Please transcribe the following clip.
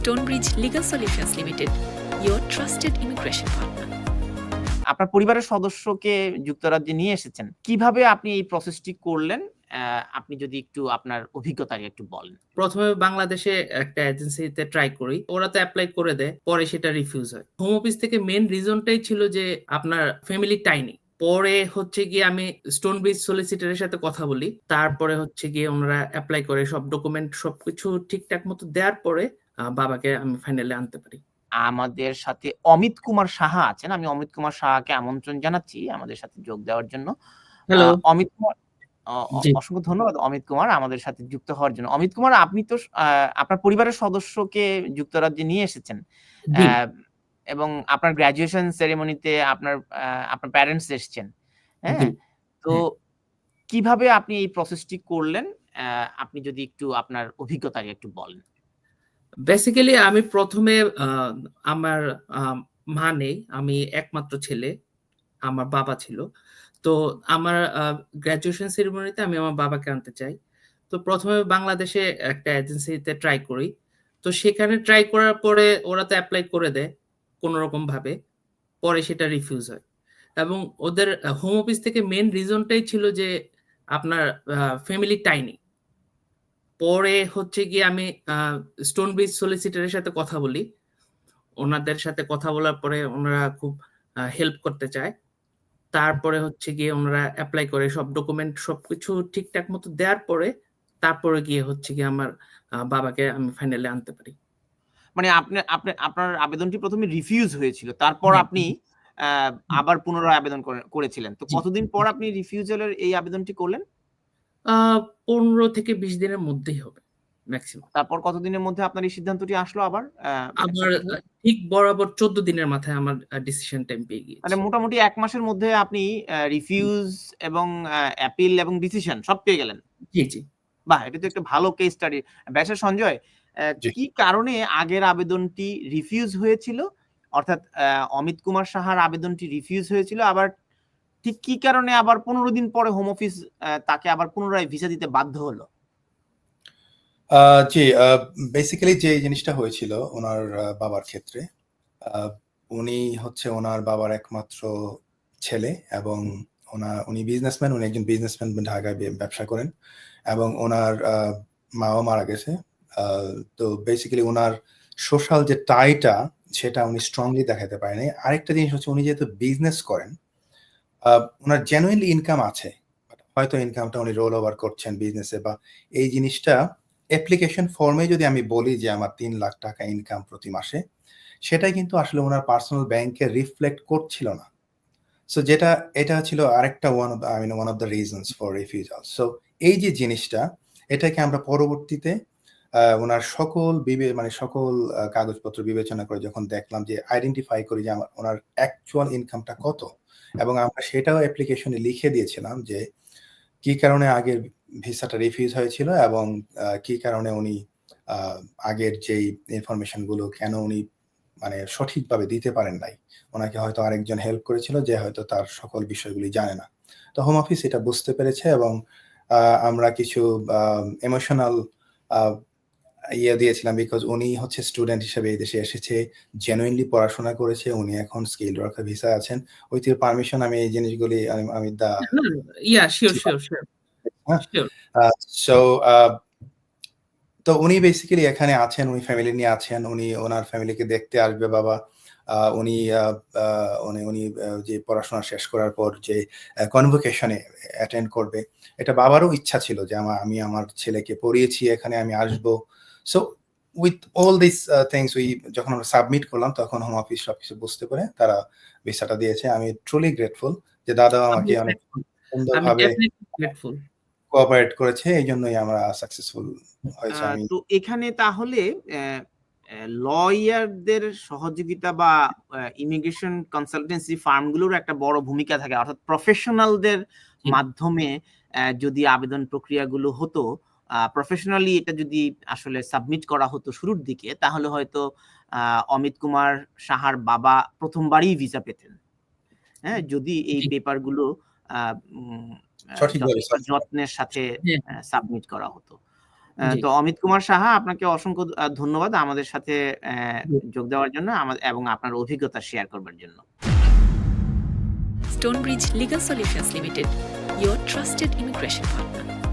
Stonebridge Legal Solutions Limited, your trusted immigration partner. আপনার পরিবারের সদস্যকে যুক্তরাজ্যে নিয়ে এসেছেন, কিভাবে আপনি এই প্রসেসটি করলেন? আপনি যদি একটু আপনার অভিজ্ঞতাকে একটু বলেন। প্রথমে বাংলাদেশে একটা এজেন্সিতে ট্রাই করি, ওরা তো অ্যাপ্লাই করে দেয়, পরে সেটা রিফিউজ হয়। হোম অফিস থেকে মেন রিজনটাই ছিল যে আপনার ফ্যামিলি টাইনি। পরে হচ্ছে গিয়ে আমি স্টোনব্রিজ সলিসিটরের সাথে কথা বলি, তারপরে হচ্ছে গিয়ে ওনারা অ্যাপ্লাই করে সব ডকুমেন্ট সবকিছু ঠিকঠাক মতো দেওয়ার পরে বাবাকে আমি ফাইনালি আনতে পারি। আমাদের সাথে অমিত কুমার সাহা আছেন। আমি অমিত কুমার সাহাকে আমন্ত্রণ জানাচ্ছি আমাদের সাথে যোগ দেওয়ার জন্য। হ্যালো। অমিত কুমার, জি। অসংখ্য ধন্যবাদ অমিত কুমার আমাদের সাথে যুক্ত হওয়ার জন্য। অমিত কুমার, আপনি তো আপনার পরিবারের সদস্যকে যুক্তরাজ্যে নিয়ে এসেছেন জি। এবং আপনার গ্র্যাজুয়েশন সেরেমনিতে আপনার প্যারেন্টস এসছেন। হ্যাঁ? জি। তো কিভাবে আপনি এই প্রসেসটি করলেন? আপনি যদি একটু আপনার অভিজ্ঞতাকে একটু বলেন। বেসিক্যালি আমি প্রথমে আমার মা নেই, আমি একমাত্র ছেলে, আমার বাবা ছিল। তো আমার গ্র্যাজুয়েশন সেরিমনিতে আমি আমার বাবাকে আনতে চাই। তো প্রথমে বাংলাদেশে একটা এজেন্সিতে ট্রাই করি। তো সেখানে ট্রাই করার পরে ওরা তো এপ্লাই করে দেয় কোনরকম ভাবে। পরে সেটা রিফিউজ হয়। এবং ওদের হোম অফিস থেকে মেইন রিজনটাই ছিল যে আপনার ফ্যামিলি টাইনি। পরে হচ্ছে গিয়ে আমি স্টোনব্রিজ সলিসিটরের সাথে কথা বলি। ওনাদের সাথে কথা বলার পরে ওনারা খুব হেল্প করতে চায়। তারপরে হচ্ছে গিয়ে ওনারা এপ্লাই করে সব ডকুমেন্ট সবকিছু ঠিকঠাক মতো দেওয়ার পরে তারপরে গিয়ে হচ্ছে গিয়ে আমার বাবাকে আমি ফাইনালি আনতে পারি। মানে আপনার আবেদনটি প্রথমে রিফিউজ হয়েছিল। তারপর হ্যাঁ। আপনি আবার পুনরায় আবেদন করেছিলেন। তো জি। কতদিন পর আপনি রিফিউজালের এই আবেদনটি করলেন? 15 থেকে 20 দিনের মধ্যেই হবে ম্যাক্সিমাম। তারপর কতদিনের মধ্যে আপনার এই সিদ্ধান্তটি আসলো আবার? আমার accepted হলো? ঠিক বরাবর 14 দিনের মাথায় আমার ডিসিশন টাইম পেয়ে মানে গিয়েছি। মোটামুটি ১ মাসের মধ্যে আপনি রিফিউজ এবং অ্যাপিল এবং ডিসিশন সব পেয়ে গেলেন। জি, জি। বাহ! এটা তো একটা ভালো কেস স্টাডি। ব্যারিস্টার সঞ্জয়, জি। কি কারণে আগের আবেদনটি রিফিউজ হয়েছিল? অর্থাৎ অমিত কুমার সাহার আবেদনটি রিফিউজ হয়েছিল। আবার ঠিক কি কারণে আবার ১৫ দিন পরে হোম অফিস তাকে আবার পুনরায় ভিসা দিতে বাধ্য হলো? জি, বেসিক্যালি যে জিনিসটা হয়েছিল উনার বাবার ক্ষেত্রে, উনি হচ্ছে উনার বাবার একমাত্র ছেলে এবং উনি বিজনেসম্যান, উনি একজন বিজনেসম্যান, ঢাকায় ব্যবসা করেন এবং উনার মাও মারা গেছে। তো বেসিক্যালি উনার সোশ্যাল যে টাইটা সেটা উনি স্ট্রংলি দেখাতে পারেনি। আরেকটা জিনিস হচ্ছে উনি যেহেতু বিজনেস করেন, উনার জেনুইনলি ইনকাম আছে। হয়তো ইনকামটা উনি রোল ওভার করছেন বিজনেসে বা এই জিনিসটা অ্যাপ্লিকেশন ফর্মে যদি আমি বলি যে আমার ৩ লাখ টাকা ইনকাম প্রতি মাসে, সেটাই কিন্তু আসলে উনার পার্সোনাল ব্যাংকে রিফ্লেক্ট করছিল না। সো এটা ছিল আরেকটা one of the reasons for refusal. So এই যে জিনিসটা, এটাকে আমরা পরবর্তীতে উনার সকল কাগজপত্র বিবেচনা করে যখন দেখলাম যে আইডেন্টিফাই করি যে উনার অ্যাকচুয়াল ইনকামটা কত এবং আমরা সেটাও অ্যাপ্লিকেশনে লিখে দিয়েছিলাম যে কি কারণে আগের ভিসাটা রিফিউজ হয়েছিল এবং কি কারণে উনি আগের যেই ইনফরমেশন গুলো কেন উনি সঠিকভাবে দিতে পারেন নাই। ওনাকে হয়তো আরেকজন হেল্প করেছিল যে হয়তো তার সকল বিষয়গুলি জানে না। তো হোম অফিস এটা বুঝতে পেরেছে এবং আমরা কিছু ইমোশনাল দিয়েছিলাম বিকজ উনি হচ্ছে স্টুডেন্ট হিসেবে এই দেশে এসেছে, জেনুইনলি পড়াশোনা করেছে, উনি এখন স্কিলড ওয়ার্কার ভিসায় আছেন। উইথ ইউর পারমিশন আমি এই জিনিসগুলি আমি শিওর। হ্যাঁ? শিওর। সো তো উনি বেসিক্যালি এখানে আছেন, উনি ফ্যামিলি নিয়ে আছেন। উনি ওনার ফ্যামিলিকে দেখতে আসবে বাবা। উনি যে পড়াশোনা শেষ করার পর যে কনভোকেশনে অ্যাটেন্ড করবে। এটা বাবারও ইচ্ছা ছিল যে আমি আমার ছেলেকে পড়িয়েছি, এখানে আমি আসবো। So with all this things যখন আমরা সাবমিট করলাম তখন হোম অফিস সবকিছু বুঝতে পেরে তারা ভিসাটা দিয়েছে। আমি ট্রুলি গ্রেটফুল যে দাদা আমাকে অনেক আমি সুন্দরভাবে ডেফিনিটলি গ্রেটফুল। কোঅপারেট করেছে। এইজন্যই আমরা সাকসেসফুল হয়েছে। তো এখানে তাহলে লয়ারদের সহযোগিতা বা ইমিগ্রেশন কনসালটেন্সি ফার্মগুলোর একটা বড় ভূমিকা থাকে। অর্থাৎ প্রফেশনালদের জি। মাধ্যমে যদি আবেদন প্রক্রিয়াগুলো হতো, প্রফেশনালি এটা যদি আসলে সাবমিট করা হতো শুরুর দিকে, তাহলে হয়তো অমিত কুমার সাহার বাবা প্রথমবারই ভিসা পেতেন। হ্যাঁ, যদি এই জি। পেপারগুলো উম সঠিকভাবে যথেষ্ট যত্নের সাথে হ্যাঁ। সাবমিট করা হতো। জি। তো অমিত কুমার সাহা, আপনাকে অসংখ্য ধন্যবাদ আমাদের সাথে জি। যোগ দেওয়ার জন্য এবং আপনার অভিজ্ঞতা শেয়ার করবার জন্য। Stonebridge Legal Solutions Limited, your trusted immigration partner.